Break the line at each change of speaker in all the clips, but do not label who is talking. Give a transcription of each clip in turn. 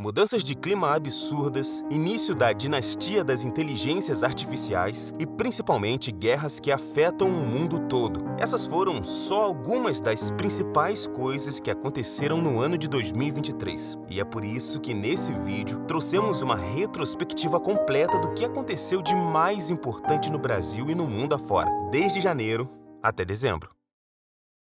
Mudanças de clima absurdas, início da dinastia das inteligências artificiais e principalmente guerras que afetam o mundo todo. Essas foram só algumas das principais coisas que aconteceram no ano de 2023. E é por isso que nesse vídeo trouxemos uma retrospectiva completa do que aconteceu de mais importante no Brasil e no mundo afora, desde janeiro até dezembro.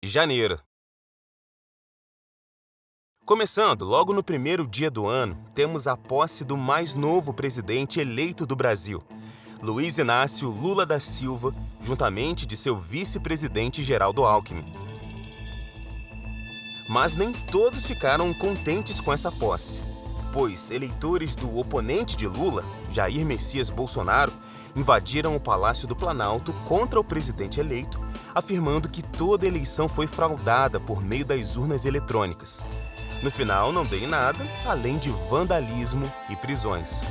Janeiro. Começando, logo no primeiro dia do ano, temos a posse do mais novo presidente eleito do Brasil, Luiz Inácio Lula da Silva, juntamente de seu vice-presidente Geraldo Alckmin. Mas nem todos ficaram contentes com essa posse, pois eleitores do oponente de Lula, Jair Messias Bolsonaro, invadiram o Palácio do Planalto contra o presidente eleito, afirmando que toda eleição foi fraudada por meio das urnas eletrônicas. No final, não deu em nada, além de vandalismo e prisões.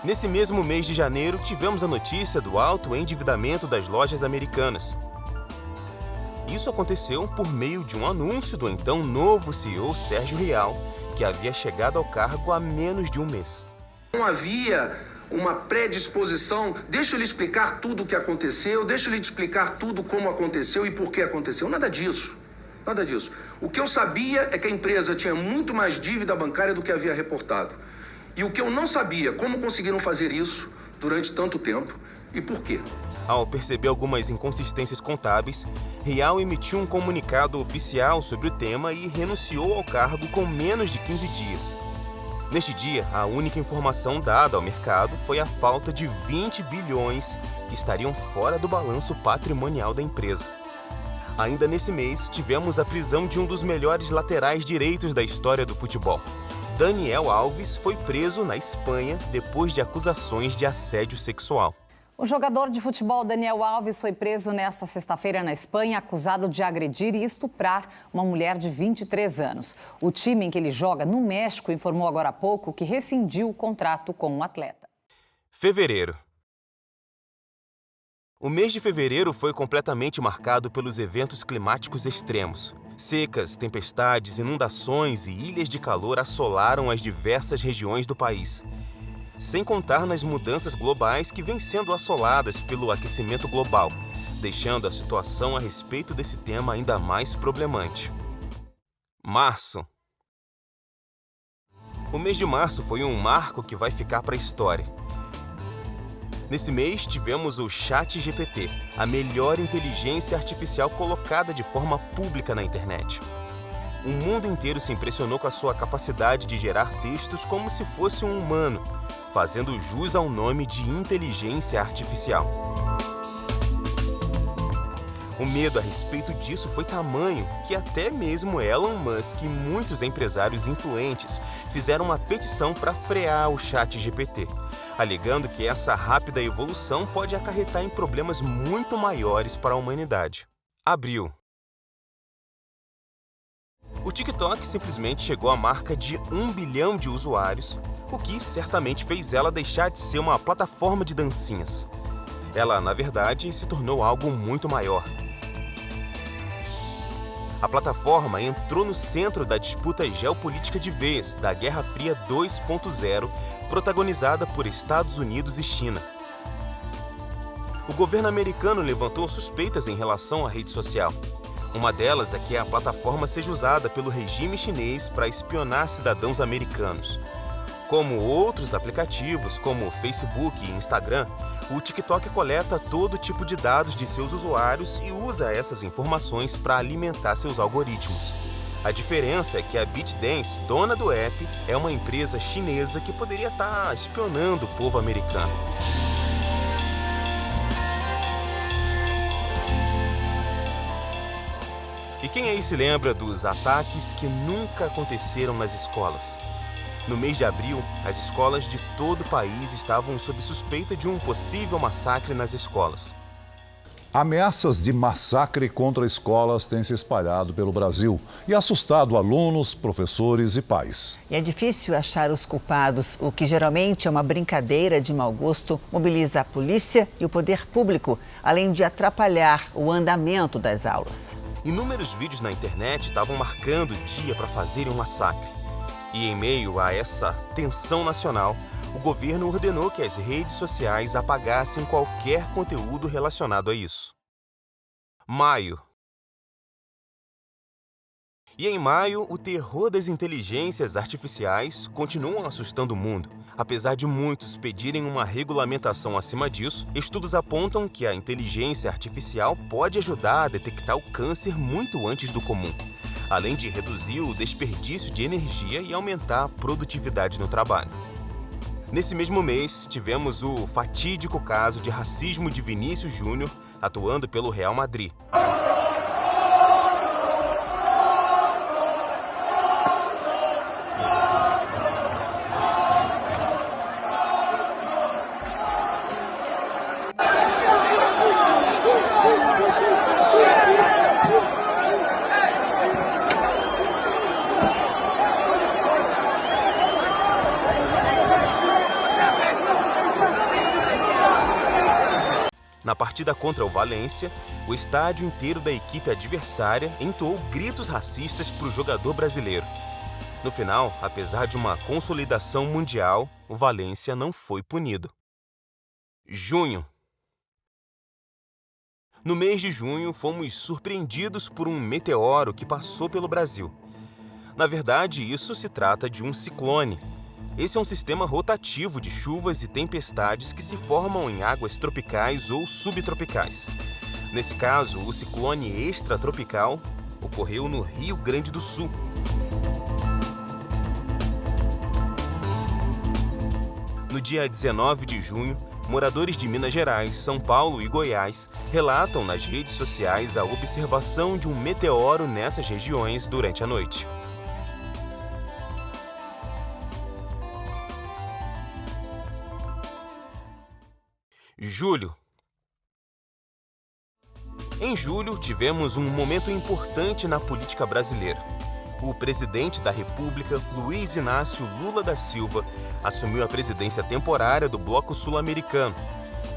Nesse mesmo mês de janeiro, tivemos a notícia do alto endividamento das lojas americanas. Isso aconteceu por meio de um anúncio do então novo CEO Sérgio Rial, que havia chegado ao cargo há menos de um mês.
Não havia uma predisposição, deixa eu lhe explicar tudo o que aconteceu, deixa eu lhe explicar tudo como aconteceu e por que aconteceu, nada disso. Nada disso. O que eu sabia é que a empresa tinha muito mais dívida bancária do que havia reportado. E o que eu não sabia, como conseguiram fazer isso durante tanto tempo e por quê.
Ao perceber algumas inconsistências contábeis, Rial emitiu um comunicado oficial sobre o tema e renunciou ao cargo com menos de 15 dias. Neste dia, a única informação dada ao mercado foi a falta de 20 bilhões que estariam fora do balanço patrimonial da empresa. Ainda nesse mês, tivemos a prisão de um dos melhores laterais direitos da história do futebol. Daniel Alves foi preso na Espanha depois de acusações de assédio sexual.
O jogador de futebol Daniel Alves foi preso nesta sexta-feira na Espanha, acusado de agredir e estuprar uma mulher de 23 anos. O time em que ele joga, no México, informou agora há pouco que rescindiu o contrato com o atleta.
Fevereiro. O mês de fevereiro foi completamente marcado pelos eventos climáticos extremos. Secas, tempestades, inundações e ilhas de calor assolaram as diversas regiões do país. Sem contar nas mudanças globais que vêm sendo assoladas pelo aquecimento global, deixando a situação a respeito desse tema ainda mais problemática. Março. O mês de março foi um marco que vai ficar para a história. Nesse mês, tivemos o ChatGPT, a melhor inteligência artificial colocada de forma pública na internet. O mundo inteiro se impressionou com a sua capacidade de gerar textos como se fosse um humano, fazendo jus ao nome de inteligência artificial. O medo a respeito disso foi tamanho que até mesmo Elon Musk e muitos empresários influentes fizeram uma petição para frear o ChatGPT, alegando que essa rápida evolução pode acarretar em problemas muito maiores para a humanidade. Abril. O TikTok simplesmente chegou à marca de 1 bilhão de usuários, o que certamente fez ela deixar de ser uma plataforma de dancinhas. Ela, na verdade, se tornou algo muito maior. A plataforma entrou no centro da disputa geopolítica de vez da Guerra Fria 2.0, protagonizada por Estados Unidos e China. O governo americano levantou suspeitas em relação à rede social. Uma delas é que a plataforma seja usada pelo regime chinês para espionar cidadãos americanos. Como outros aplicativos, como o Facebook e Instagram, o TikTok coleta todo tipo de dados de seus usuários e usa essas informações para alimentar seus algoritmos. A diferença é que a ByteDance, dona do app, é uma empresa chinesa que poderia estar espionando o povo americano. E quem aí se lembra dos ataques que nunca aconteceram nas escolas? No mês de abril, as escolas de todo o país estavam sob suspeita de um possível massacre nas escolas.
Ameaças de massacre contra escolas têm se espalhado pelo Brasil e assustado alunos, professores e pais.
E é difícil achar os culpados. O que geralmente é uma brincadeira de mau gosto mobiliza a polícia e o poder público, além de atrapalhar o andamento das aulas.
Inúmeros vídeos na internet estavam marcando o dia para fazerem um massacre. E em meio a essa tensão nacional, o governo ordenou que as redes sociais apagassem qualquer conteúdo relacionado a isso. Maio. E em maio, o terror das inteligências artificiais continuam assustando o mundo. Apesar de muitos pedirem uma regulamentação acima disso, estudos apontam que a inteligência artificial pode ajudar a detectar o câncer muito antes do comum, além de reduzir o desperdício de energia e aumentar a produtividade no trabalho. Nesse mesmo mês, tivemos o fatídico caso de racismo de Vinícius Júnior, atuando pelo Real Madrid. Na partida contra o Valência, o estádio inteiro da equipe adversária entoou gritos racistas para o jogador brasileiro. No final, apesar de uma consolidação mundial, o Valência não foi punido. Junho. No mês de junho, fomos surpreendidos por um meteoro que passou pelo Brasil. Na verdade, isso se trata de um ciclone. Esse é um sistema rotativo de chuvas e tempestades que se formam em águas tropicais ou subtropicais. Nesse caso, o ciclone extratropical ocorreu no Rio Grande do Sul. No dia 19 de junho, moradores de Minas Gerais, São Paulo e Goiás relatam nas redes sociais a observação de um meteoro nessas regiões durante a noite. Julho. Em julho, tivemos um momento importante na política brasileira. O presidente da República, Luiz Inácio Lula da Silva, assumiu a presidência temporária do Bloco Sul-Americano.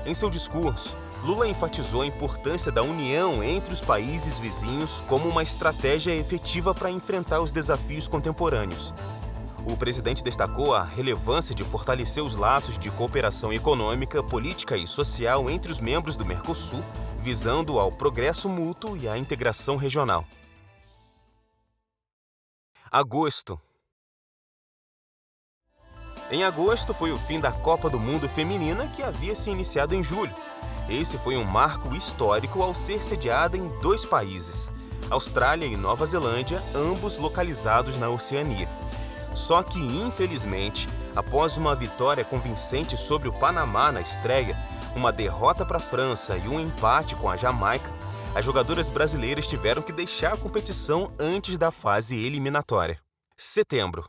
Em seu discurso, Lula enfatizou a importância da união entre os países vizinhos como uma estratégia efetiva para enfrentar os desafios contemporâneos. O presidente destacou a relevância de fortalecer os laços de cooperação econômica, política e social entre os membros do Mercosul, visando ao progresso mútuo e à integração regional. Agosto. Em agosto foi o fim da Copa do Mundo Feminina, que havia se iniciado em julho. Esse foi um marco histórico ao ser sediada em 2 países, Austrália e Nova Zelândia, ambos localizados na Oceania. Só que, infelizmente, após uma vitória convincente sobre o Panamá na estreia, uma derrota para a França e um empate com a Jamaica, as jogadoras brasileiras tiveram que deixar a competição antes da fase eliminatória. Setembro.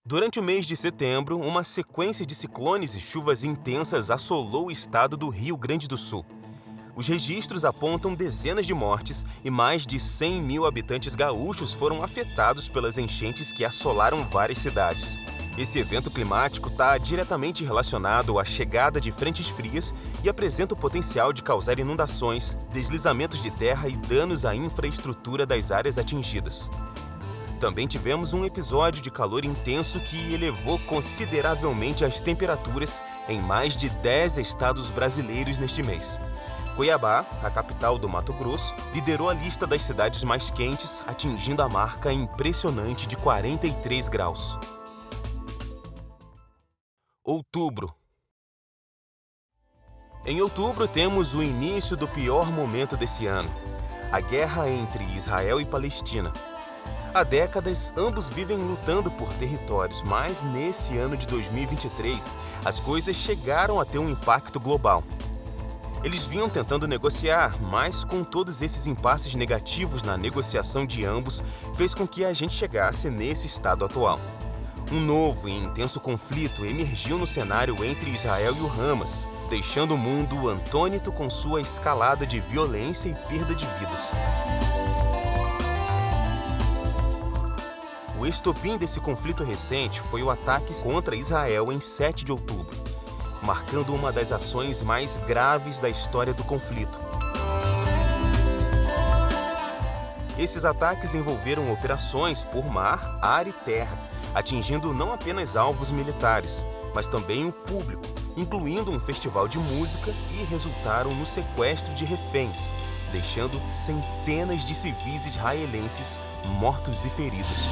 Durante o mês de setembro, uma sequência de ciclones e chuvas intensas assolou o estado do Rio Grande do Sul. Os registros apontam dezenas de mortes e mais de 100 mil habitantes gaúchos foram afetados pelas enchentes que assolaram várias cidades. Esse evento climático está diretamente relacionado à chegada de frentes frias e apresenta o potencial de causar inundações, deslizamentos de terra e danos à infraestrutura das áreas atingidas. Também tivemos um episódio de calor intenso que elevou consideravelmente as temperaturas em mais de 10 estados brasileiros neste mês. Cuiabá, a capital do Mato Grosso, liderou a lista das cidades mais quentes, atingindo a marca impressionante de 43 graus. Outubro. Em outubro, temos o início do pior momento desse ano, a guerra entre Israel e Palestina. Há décadas, ambos vivem lutando por territórios, mas nesse ano de 2023, as coisas chegaram a ter um impacto global. Eles vinham tentando negociar, mas com todos esses impasses negativos na negociação de ambos, fez com que a gente chegasse nesse estado atual. Um novo e intenso conflito emergiu no cenário entre Israel e o Hamas, deixando o mundo atônito com sua escalada de violência e perda de vidas. O estopim desse conflito recente foi o ataque contra Israel em 7 de outubro, marcando uma das ações mais graves da história do conflito. Esses ataques envolveram operações por mar, ar e terra, atingindo não apenas alvos militares, mas também o público, incluindo um festival de música, e resultaram no sequestro de reféns, deixando centenas de civis israelenses mortos e feridos.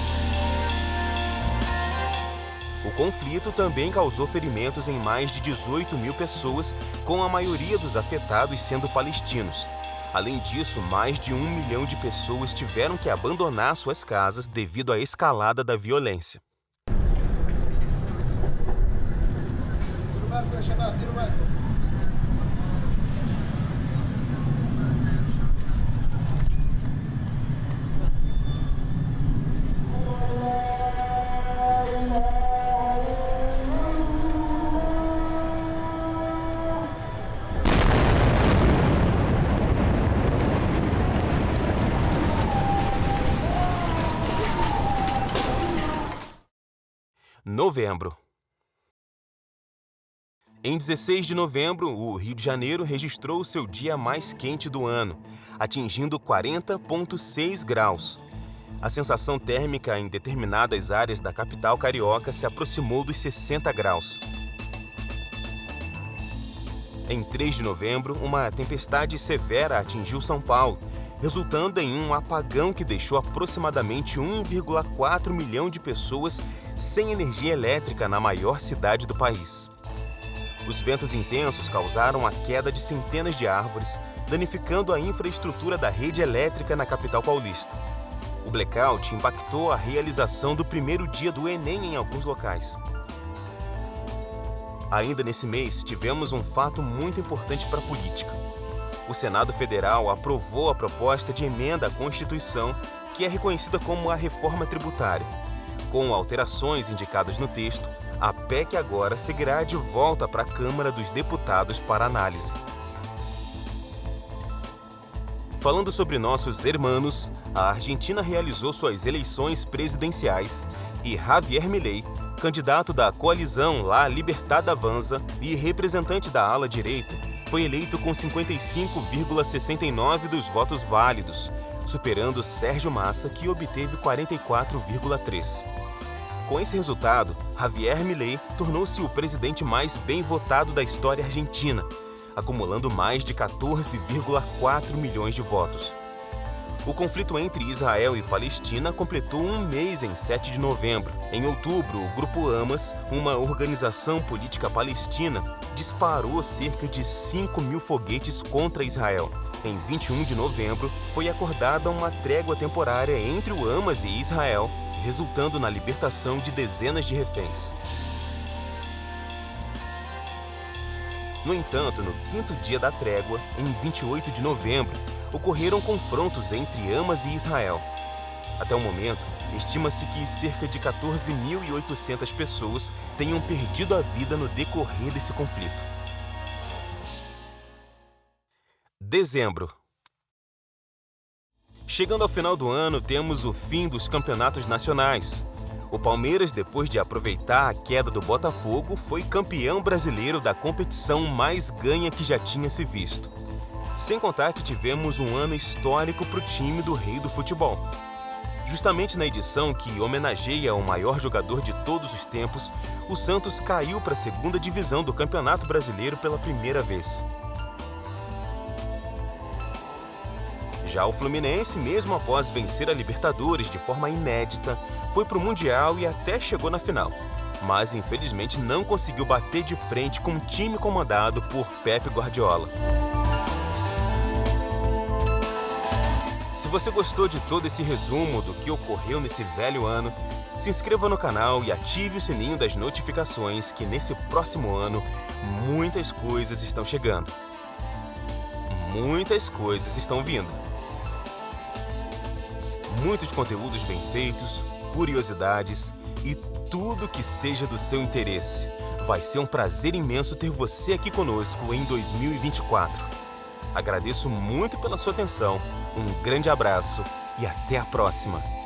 O conflito também causou ferimentos em mais de 18 mil pessoas, com a maioria dos afetados sendo palestinos. Além disso, mais de 1 milhão de pessoas tiveram que abandonar suas casas devido à escalada da violência. Novembro. Em 16 de novembro, o Rio de Janeiro registrou seu dia mais quente do ano, atingindo 40,6 graus. A sensação térmica em determinadas áreas da capital carioca se aproximou dos 60 graus. Em 3 de novembro, uma tempestade severa atingiu São Paulo, resultando em um apagão que deixou aproximadamente 1,4 milhão de pessoas sem energia elétrica na maior cidade do país. Os ventos intensos causaram a queda de centenas de árvores, danificando a infraestrutura da rede elétrica na capital paulista. O blackout impactou a realização do primeiro dia do Enem em alguns locais. Ainda nesse mês, tivemos um fato muito importante para a política. O Senado Federal aprovou a proposta de emenda à Constituição, que é reconhecida como a reforma tributária. Com alterações indicadas no texto, a PEC agora seguirá de volta para a Câmara dos Deputados para análise. Falando sobre nossos hermanos, a Argentina realizou suas eleições presidenciais e Javier Milei, candidato da coalizão La Libertad Avanza e representante da ala direita, foi eleito com 55,69% dos votos válidos, superando Sérgio Massa, que obteve 44,3%. Com esse resultado, Javier Milei tornou-se o presidente mais bem votado da história argentina, acumulando mais de 14,4 milhões de votos. O conflito entre Israel e Palestina completou um mês em 7 de novembro. Em outubro, o Grupo Hamas, uma organização política palestina, disparou cerca de 5 mil foguetes contra Israel. Em 21 de novembro, foi acordada uma trégua temporária entre o Hamas e Israel, resultando na libertação de dezenas de reféns. No entanto, no quinto dia da trégua, em 28 de novembro, ocorreram confrontos entre Hamas e Israel. Até o momento, estima-se que cerca de 14.800 pessoas tenham perdido a vida no decorrer desse conflito. Dezembro. Chegando ao final do ano, temos o fim dos campeonatos nacionais. O Palmeiras, depois de aproveitar a queda do Botafogo, foi campeão brasileiro da competição mais ganha que já tinha se visto. Sem contar que tivemos um ano histórico para o time do Rei do Futebol. Justamente na edição que homenageia o maior jogador de todos os tempos, o Santos caiu para a segunda divisão do Campeonato Brasileiro pela primeira vez. Já o Fluminense, mesmo após vencer a Libertadores de forma inédita, foi para o Mundial e até chegou na final. Mas infelizmente não conseguiu bater de frente com um time comandado por Pepe Guardiola. Se você gostou de todo esse resumo do que ocorreu nesse velho ano, se inscreva no canal e ative o sininho das notificações, que nesse próximo ano muitas coisas estão chegando. Muitas coisas estão vindo. Muitos conteúdos bem feitos, curiosidades e tudo que seja do seu interesse. Vai ser um prazer imenso ter você aqui conosco em 2024. Agradeço muito pela sua atenção, um grande abraço e até a próxima!